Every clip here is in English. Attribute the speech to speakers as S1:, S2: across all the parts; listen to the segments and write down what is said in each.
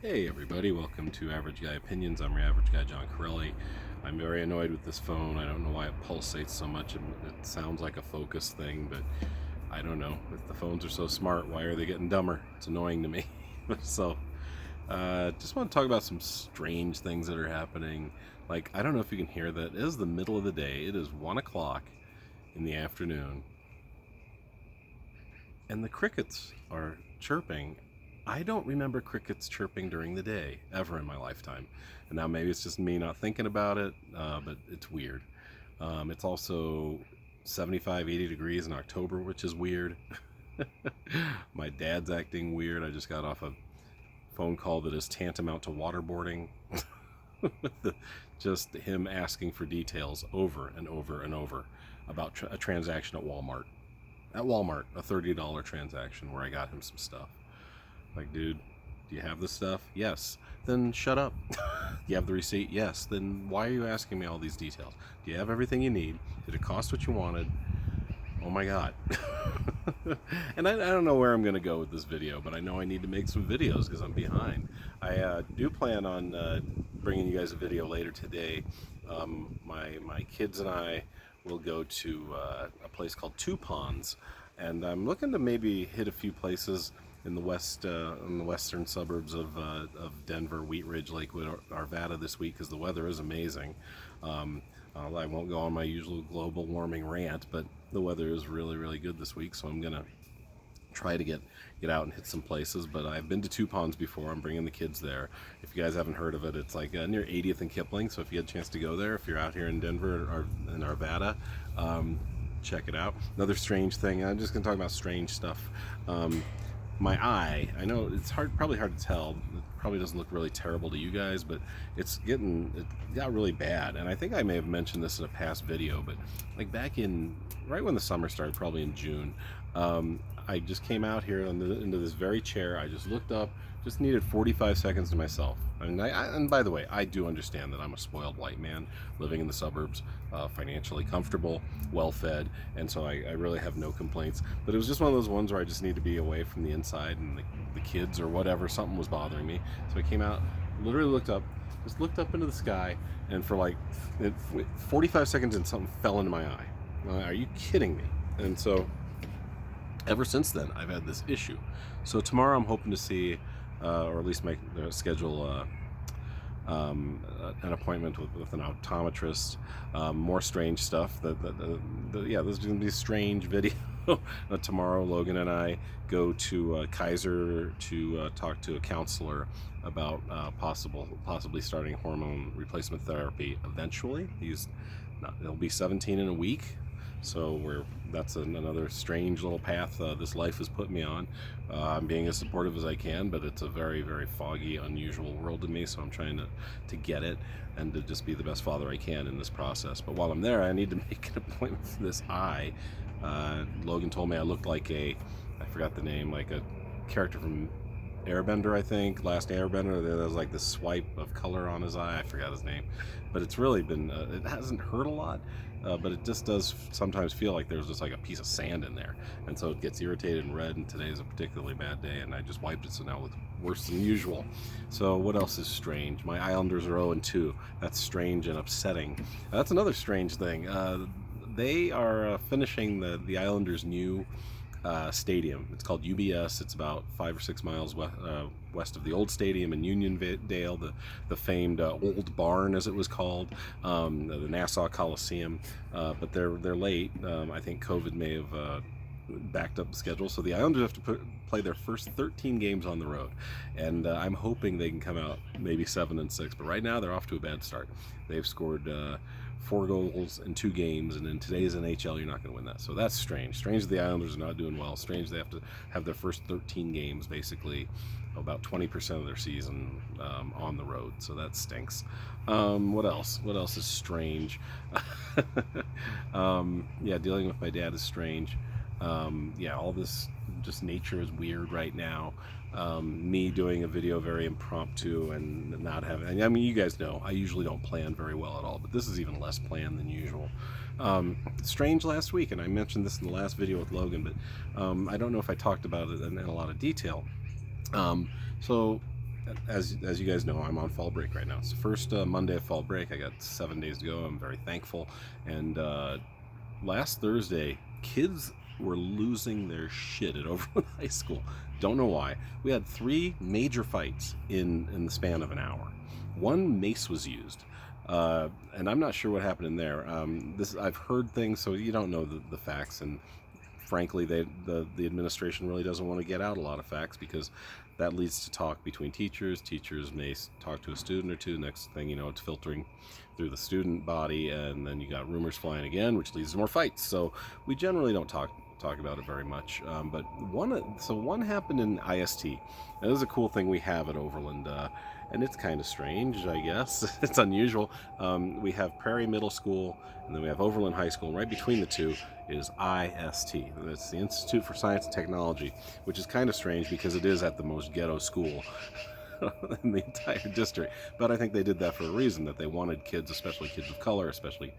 S1: Hey everybody, welcome to Average Guy Opinions. I'm your average guy, John Corelli. I'm very annoyed with this phone. I don't know why it pulsates so much. It sounds like a focus thing, but I don't know. If the phones are so smart, why are they getting dumber? It's annoying to me. So, just want to talk about some strange things that are happening. Like, I don't know if you can hear that. It is the middle of the day. It is 1 o'clock in the afternoon, and the crickets are chirping. I don't remember crickets chirping during the day ever in my lifetime. And now maybe it's just me not thinking about it, but it's weird. It's also 75, 80 degrees in October, which is weird. My dad's acting weird. I just got off a phone call that is tantamount to waterboarding. Just him asking for details over and over and over about a transaction at Walmart. At Walmart, a $30 transaction where I got him some stuff. Like, dude, do you have this stuff? Yes. Then shut up. You have the receipt? Yes. Then why are you asking me all these details? Do you have everything you need? Did it cost what you wanted? Oh my god. And I don't know where I'm going to go with this video, but I know I need to make some videos because I'm behind. I do plan on bringing you guys a video later today. My kids and I will go to a place called Two Ponds, and I'm looking to maybe hit a few places in the western suburbs of Denver, Wheat Ridge, Lakewood, Arvada this week because the weather is amazing. I won't go on my usual global warming rant, but the weather is really, really good this week, so I'm gonna try to get out and hit some places. But I've been to Two Ponds before. I'm bringing the kids there. If you guys haven't heard of it, it's like near 80th and Kipling. So if you had a chance to go there, if you're out here in Denver or in Arvada, check it out. Another strange thing. I'm just gonna talk about strange stuff. My eye, I know it's probably hard to tell. It probably doesn't look really terrible to you guys, but it got really bad. And I think I may have mentioned this in a past video, but like back in, right when the summer started, probably in June, I just came out here into this very chair. I just looked up, just needed 45 seconds to myself. And by the way, I do understand that I'm a spoiled white man living in the suburbs, financially comfortable, well-fed, and so I really have no complaints. But it was just one of those ones where I just need to be away from the inside and the kids or whatever. Something was bothering me, so I came out, literally looked up into the sky, and for like 45 seconds, and something fell into my eye. Are you kidding me? And so ever since then, I've had this issue. So tomorrow I'm hoping to see, or at least schedule an appointment with an optometrist. More strange stuff. Yeah, there's going to be a strange video. Tomorrow, Logan and I go to Kaiser to talk to a counselor about possibly starting hormone replacement therapy eventually. He'll be 17 in a week. So that's another strange little path this life has put me on. I'm being as supportive as I can, but it's a very, very foggy, unusual world to me, so I'm trying to get it and to just be the best father I can in this process. But while I'm there, I need to make an appointment for this eye. Logan told me I looked like I forgot the name, like a character from Airbender, I think, Last Airbender. There was like this swipe of color on his eye. I forgot his name, but it's really been. It hasn't hurt a lot, but it just does sometimes feel like there's just like a piece of sand in there, and so it gets irritated and red. And today is a particularly bad day, and I just wiped it, so now it's worse than usual. So what else is strange? My Islanders are 0-2. That's strange and upsetting. That's another strange thing. They are finishing the Islanders' new stadium. It's called UBS. It's about 5 or 6 miles west of the old stadium in Uniondale, the famed old barn, as it was called, the Nassau Coliseum. But they're late. I think COVID may have backed up the schedule, so the Islanders have to play their first 13 games on the road, and I'm hoping they can come out maybe 7-6. But right now they're off to a bad start. They've scored 4 goals in 2 games, and in today's NHL, you're not going to win that. So that's strange. Strange that the Islanders are not doing well. Strange they have to have their first 13 games, basically about 20% of their season on the road. So that stinks. What else? What else is strange? Yeah, dealing with my dad is strange. Yeah, all this just nature is weird right now. Me doing a video very impromptu and not having, I mean, you guys know, I usually don't plan very well at all, but this is even less planned than usual. Strange last week, and I mentioned this in the last video with Logan, but I don't know if I talked about it in a lot of detail. So as you guys know, I'm on fall break right now. It's the first Monday of fall break. I got 7 days to go. I'm very thankful. And last Thursday, kids were losing their shit at Overland High School. Don't know why. We had 3 major fights in the span of an hour. 1 mace was used. And I'm not sure what happened in there. I've heard things, so you don't know the facts. And frankly, the administration really doesn't want to get out a lot of facts, because that leads to talk between teachers. Teachers may talk to a student or two. Next thing you know, it's filtering through the student body, and then you got rumors flying again, which leads to more fights. So we generally don't talk about it very much. But one happened in IST. Now, this is a cool thing we have at Overland. And it's kind of strange, I guess. It's unusual. We have Prairie Middle School, and then we have Overland High School, and right between the two is IST. That's the Institute for Science and Technology, which is kind of strange because it is at the most ghetto school in the entire district. But I think they did that for a reason, that they wanted kids, especially kids of color, especially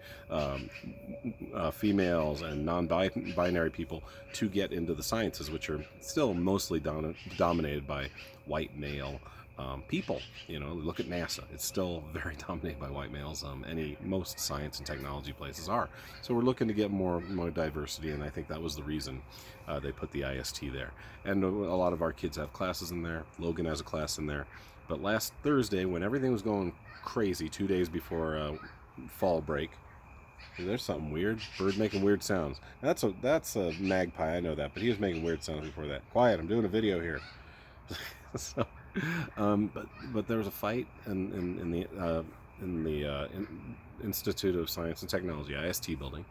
S1: females and non-binary people, to get into the sciences, which are still mostly dominated by white male people. Look at NASA. It's still very dominated by white males. Most science and technology places are. So we're looking to get more diversity, and I think that was the reason they put the IST there. And a lot of our kids have classes in there. Logan has a class in there. But last Thursday, when everything was going crazy, 2 days before fall break, there's something weird. Bird making weird sounds. That's a magpie. I know that, but he was making weird sounds before that. Quiet! I'm doing a video here. So, but there was a fight in the Institute of Science and Technology, IST building.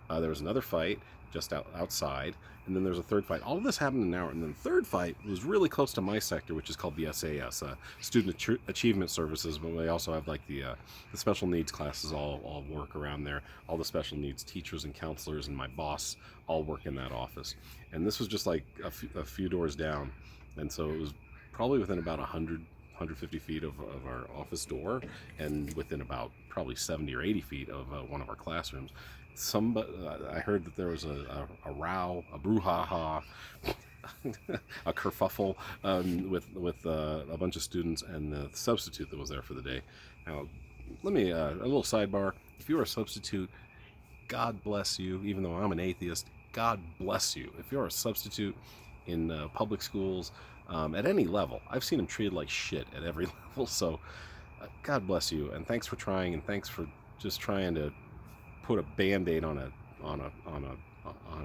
S1: There was another fight just outside, and then there was a third fight. All of this happened in an hour, and then the third fight was really close to my sector, which is called the SAS, Student Achievement Services. But we also have like the special needs classes all work around there. All the special needs teachers and counselors and my boss all work in that office. And this was just like a few doors down, and so it was probably within about 150 feet of our office door, and within about probably 70 or 80 feet of one of our classrooms. I heard that there was a row, a brouhaha, a kerfuffle with a bunch of students and the substitute that was there for the day. Now, let me a little sidebar. If you're a substitute, God bless you. Even though I'm an atheist, God bless you. If you're a substitute in public schools, at any level, I've seen them treated like shit at every level. So, God bless you, and thanks for trying, and thanks for just trying to put a Band-Aid on a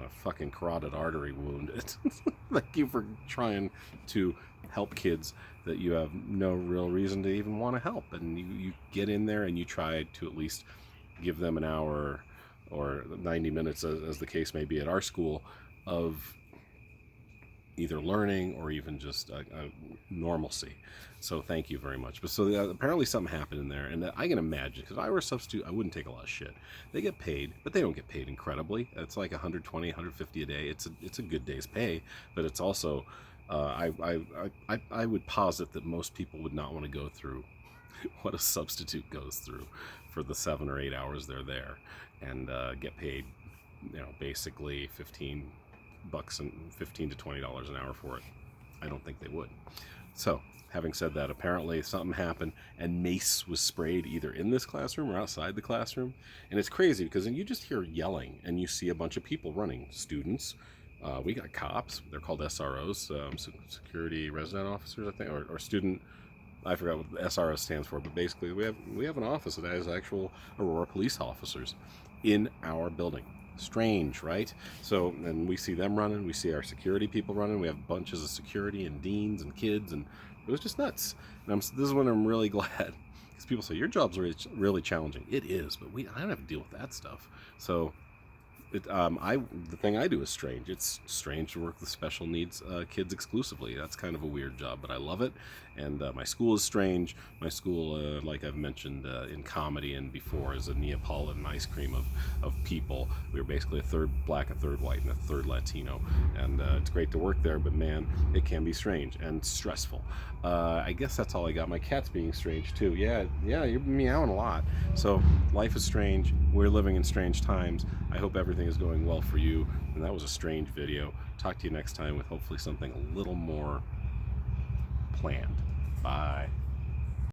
S1: fucking carotid artery wound. Thank you for trying to help kids that you have no real reason to even want to help, and you get in there and you try to at least give them an hour or 90 minutes, as the case may be at our school, of either learning or even just a normalcy. So thank you very much. But so apparently something happened in there, and I can imagine, because if I were a substitute, I wouldn't take a lot of shit. They get paid, but they don't get paid incredibly. It's like 120, 150 a day. It's a good day's pay, but it's also I would posit that most people would not want to go through what a substitute goes through for the 7 or 8 hours they're there, and get paid, basically $15 and $15 to $20 an hour for it. I don't think they would. So, having said that, apparently something happened and mace was sprayed either in this classroom or outside the classroom. And it's crazy because then you just hear yelling and you see a bunch of people running. Students, we got cops, they're called SROs, security resident officers, I think, or student, I forgot what the SRO stands for, but basically we have an office that has actual Aurora police officers in our building. Strange, right? So, and we see them running, we see our security people running, we have bunches of security and deans and kids, and it was just nuts. And this is when I'm really glad, because people say your job's really challenging. It is, but I don't have to deal with that stuff. So the thing I do is strange. It's strange to work with special needs kids exclusively. That's kind of a weird job, but I love it. And my school is strange. My school, like I've mentioned in comedy and before, is a Neapolitan ice cream of people. We were basically a third black, a third white, and a third Latino. And it's great to work there, but man, it can be strange and stressful. I guess that's all I got. My cat's being strange too. Yeah, you're meowing a lot. So life is strange. We're living in strange times. I hope everything is going well for you. And that was a strange video. Talk to you next time with hopefully something a little more planned. Bye.